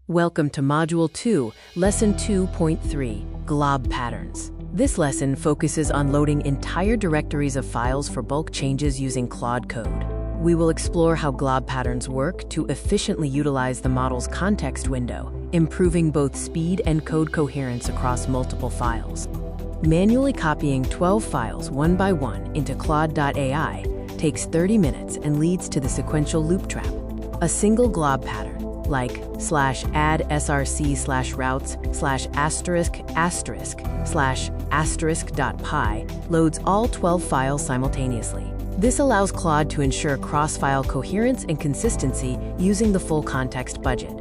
Welcome to Module 2, Lesson 2.3, Glob Patterns. This lesson focuses on loading entire directories of files for bulk changes using Claude code. We will explore how glob patterns work to efficiently utilize the model's context window, improving both speed and code coherence across multiple files. Manually copying 12 files one by one into Claude.ai takes 30 minutes and leads to the sequential loop trap. A single glob pattern, like /add src/routes/**/**.py, loads all 12 files simultaneously. This allows Claude to ensure cross-file coherence and consistency using the full context budget.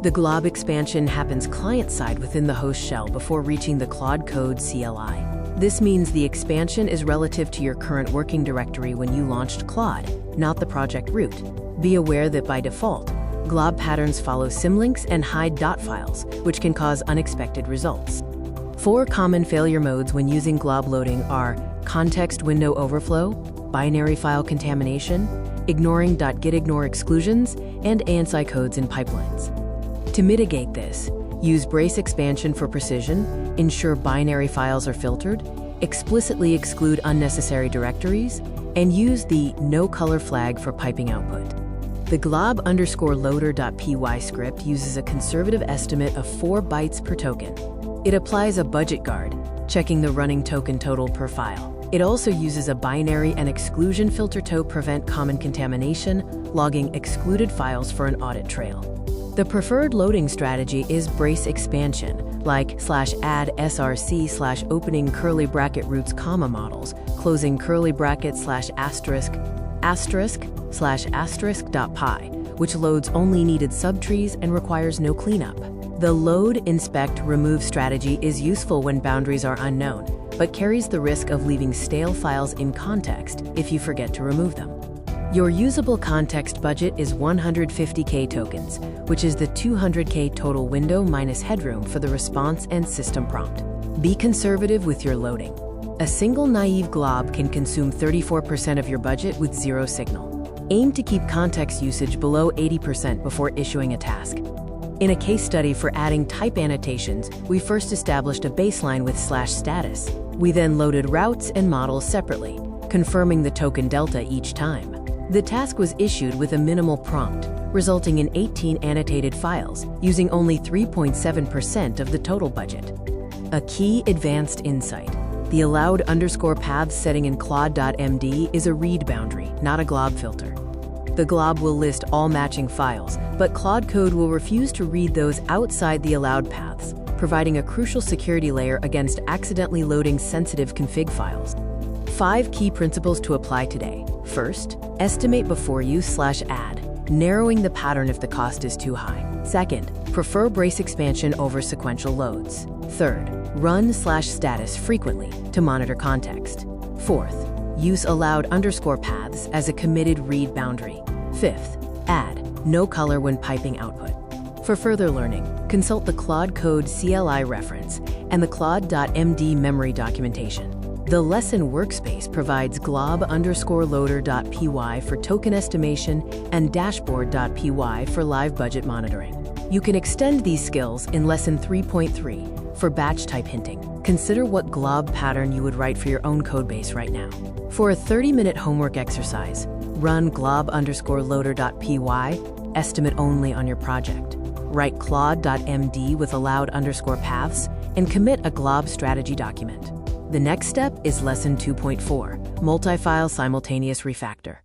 The glob expansion happens client-side within the host shell before reaching the Claude Code CLI. This means the expansion is relative to your current working directory when you launched Claude, not the project root. Be aware that by default, glob patterns follow symlinks and hide dot files, which can cause unexpected results. 4 common failure modes when using glob loading are context window overflow, binary file contamination, ignoring .gitignore exclusions, and ANSI codes in pipelines. To mitigate this, use brace expansion for precision, ensure binary files are filtered, explicitly exclude unnecessary directories, and use the no color flag for piping output. The glob_loader.py script uses a conservative estimate of 4 bytes per token. It applies a budget guard, checking the running token total per file. It also uses a binary and exclusion filter to prevent common contamination, logging excluded files for an audit trail. The preferred loading strategy is brace expansion, like /add src/opening curly bracket roots comma models, closing curly bracket ***/**.py, which loads only needed subtrees and requires no cleanup. The load, inspect, remove strategy is useful when boundaries are unknown, but carries the risk of leaving stale files in context if you forget to remove them. Your usable context budget is 150K tokens, which is the 200K total window minus headroom for the response and system prompt. Be conservative with your loading. A single naive glob can consume 34% of your budget with 0 signal. Aim to keep context usage below 80% before issuing a task. In a case study for adding type annotations, we first established a baseline with /status. We then loaded routes and models separately, confirming the token delta each time. The task was issued with a minimal prompt, resulting in 18 annotated files, using only 3.7% of the total budget. A key advanced insight. The allowed _paths setting in Claude.md is a read boundary, not a glob filter. The glob will list all matching files, but Claude code will refuse to read those outside the allowed paths, providing a crucial security layer against accidentally loading sensitive config files. 5 key principles to apply today. First, estimate before you /add, narrowing the pattern if the cost is too high. Second, prefer brace expansion over sequential loads. Third, run /status frequently to monitor context. Fourth, use allowed _paths as a committed read boundary. Fifth, add no color when piping output. For further learning, consult the Claude Code CLI reference and the Claude.md memory documentation. The lesson workspace provides glob_loader.py for token estimation and dashboard.py for live budget monitoring. You can extend these skills in Lesson 3.3 for batch type hinting. Consider what glob pattern you would write for your own codebase right now. For a 30-minute homework exercise, run glob_loader.py, estimate only on your project. Write Claude.md with allowed _paths, and commit a glob strategy document. The next step is Lesson 2.4, multi-file simultaneous refactor.